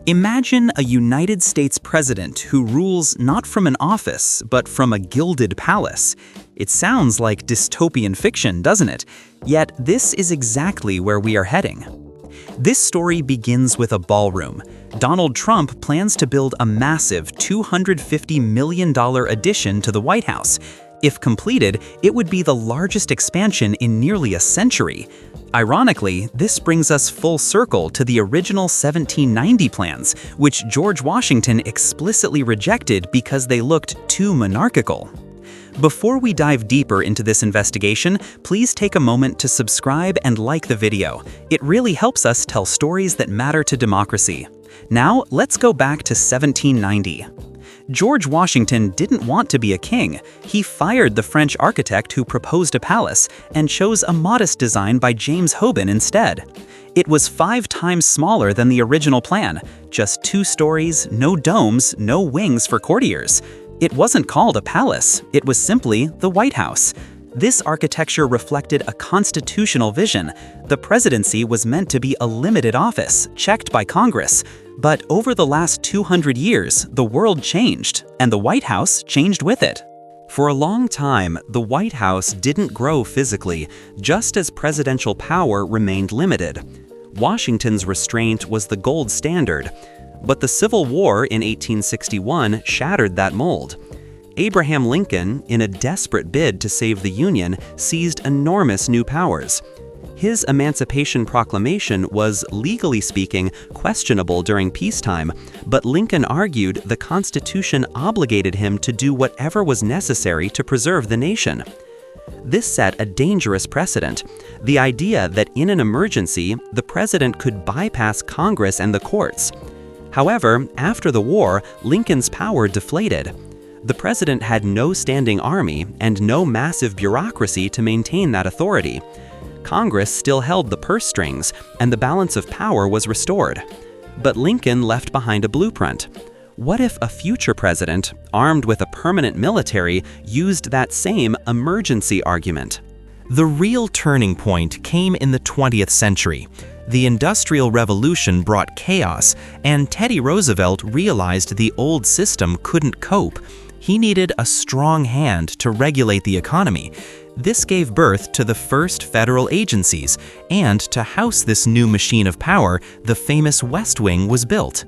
Imagine a United States president who rules not from an office, but from a gilded palace. It sounds like dystopian fiction, doesn't it? Yet this is exactly where we are heading. This story begins with a ballroom. Donald Trump plans to build a massive $250 million addition to the White House. If completed, it would be the largest expansion in nearly a century. Ironically, this brings us full circle to the original 1790 plans, which George Washington explicitly rejected because they looked too monarchical. Before we dive deeper into this investigation, please take a moment to subscribe and like the video. It really helps us tell stories that matter to democracy. Now, let's go back to 1790. George Washington didn't want to be a king. He fired the French architect who proposed a palace and chose a modest design by James Hoban instead. It was 5 times smaller than the original plan, just 2 stories, no domes, no wings for courtiers. It wasn't called a palace, it was simply the White House. This architecture reflected a constitutional vision. The presidency was meant to be a limited office, checked by Congress. But over the last 200 years, the world changed, and the White House changed with it. For a long time, the White House didn't grow physically, just as presidential power remained limited. Washington's restraint was the gold standard. But the Civil War in 1861 shattered that mold. Abraham Lincoln, in a desperate bid to save the Union, seized enormous new powers. His Emancipation Proclamation was, legally speaking, questionable during peacetime, but Lincoln argued the Constitution obligated him to do whatever was necessary to preserve the nation. This set a dangerous precedent, the idea that in an emergency, the president could bypass Congress and the courts. However, after the war, Lincoln's power deflated. The president had no standing army and no massive bureaucracy to maintain that authority. Congress still held the purse strings, and the balance of power was restored. But Lincoln left behind a blueprint. What if a future president, armed with a permanent military, used that same emergency argument? The real turning point came in the 20th century. The Industrial Revolution brought chaos, and Teddy Roosevelt realized the old system couldn't cope. He needed a strong hand to regulate the economy. This gave birth to the first federal agencies, and to house this new machine of power, the famous West Wing was built.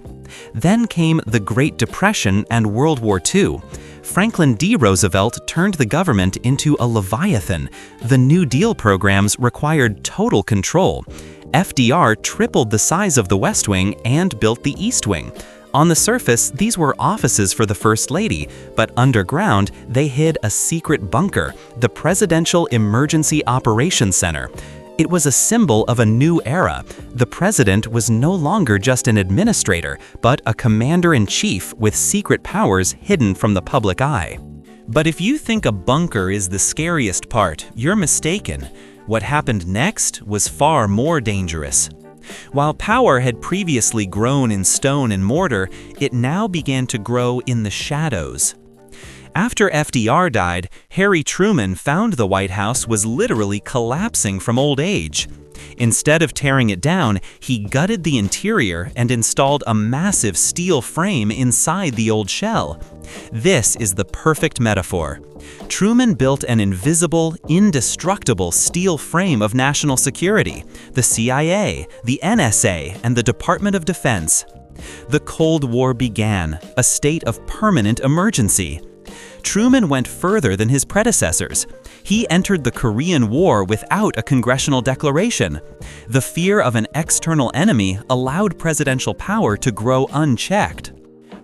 Then came the Great Depression and World War II. Franklin D. Roosevelt turned the government into a leviathan. The New Deal programs required total control. FDR tripled the size of the West Wing and built the East Wing. On the surface, these were offices for the First Lady, but underground, they hid a secret bunker, the Presidential Emergency Operations Center. It was a symbol of a new era. The president was no longer just an administrator, but a commander-in-chief with secret powers hidden from the public eye. But if you think a bunker is the scariest part, you're mistaken. What happened next was far more dangerous. While power had previously grown in stone and mortar, it now began to grow in the shadows. After FDR died, Harry Truman found the White House was literally collapsing from old age. Instead of tearing it down, he gutted the interior and installed a massive steel frame inside the old shell. This is the perfect metaphor. Truman built an invisible, indestructible steel frame of national security, the CIA, the NSA, and the Department of Defense. The Cold War began, a state of permanent emergency. Truman went further than his predecessors. He entered the Korean War without a congressional declaration. The fear of an external enemy allowed presidential power to grow unchecked.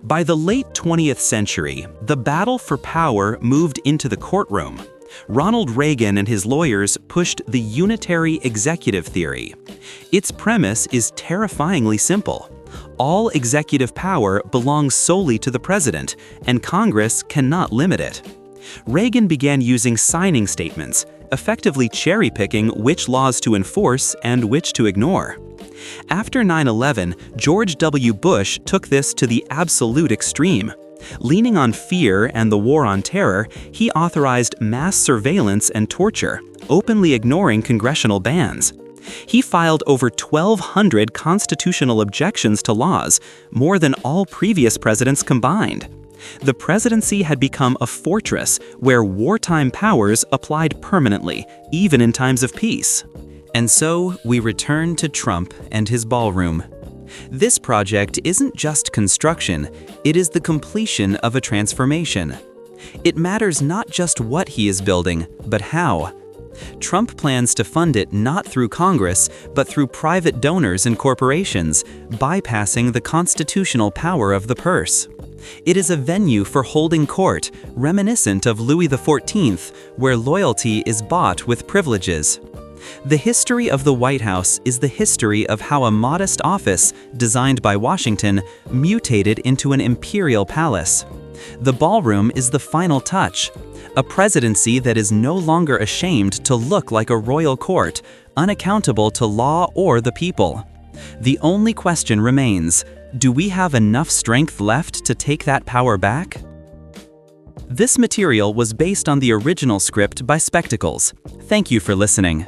By the late 20th century, the battle for power moved into the courtroom. Ronald Reagan and his lawyers pushed the unitary executive theory. Its premise is terrifyingly simple. All executive power belongs solely to the president, and Congress cannot limit it. Reagan began using signing statements, effectively cherry-picking which laws to enforce and which to ignore. After 9/11, George W. Bush took this to the absolute extreme. Leaning on fear and the war on terror, he authorized mass surveillance and torture, openly ignoring congressional bans. He filed over 1,200 constitutional objections to laws, more than all previous presidents combined. The presidency had become a fortress where wartime powers applied permanently, even in times of peace. And so, we return to Trump and his ballroom. This project isn't just construction, it is the completion of a transformation. It matters not just what he is building, but how. Trump plans to fund it not through Congress, but through private donors and corporations, bypassing the constitutional power of the purse. It is a venue for holding court, reminiscent of Louis XIV, where loyalty is bought with privileges. The history of the White House is the history of how a modest office, designed by Washington, mutated into an imperial palace. The ballroom is the final touch, a presidency that is no longer ashamed to look like a royal court, unaccountable to law or the people. The only question remains, do we have enough strength left to take that power back? This material was based on the original script by Spectacles. Thank you for listening.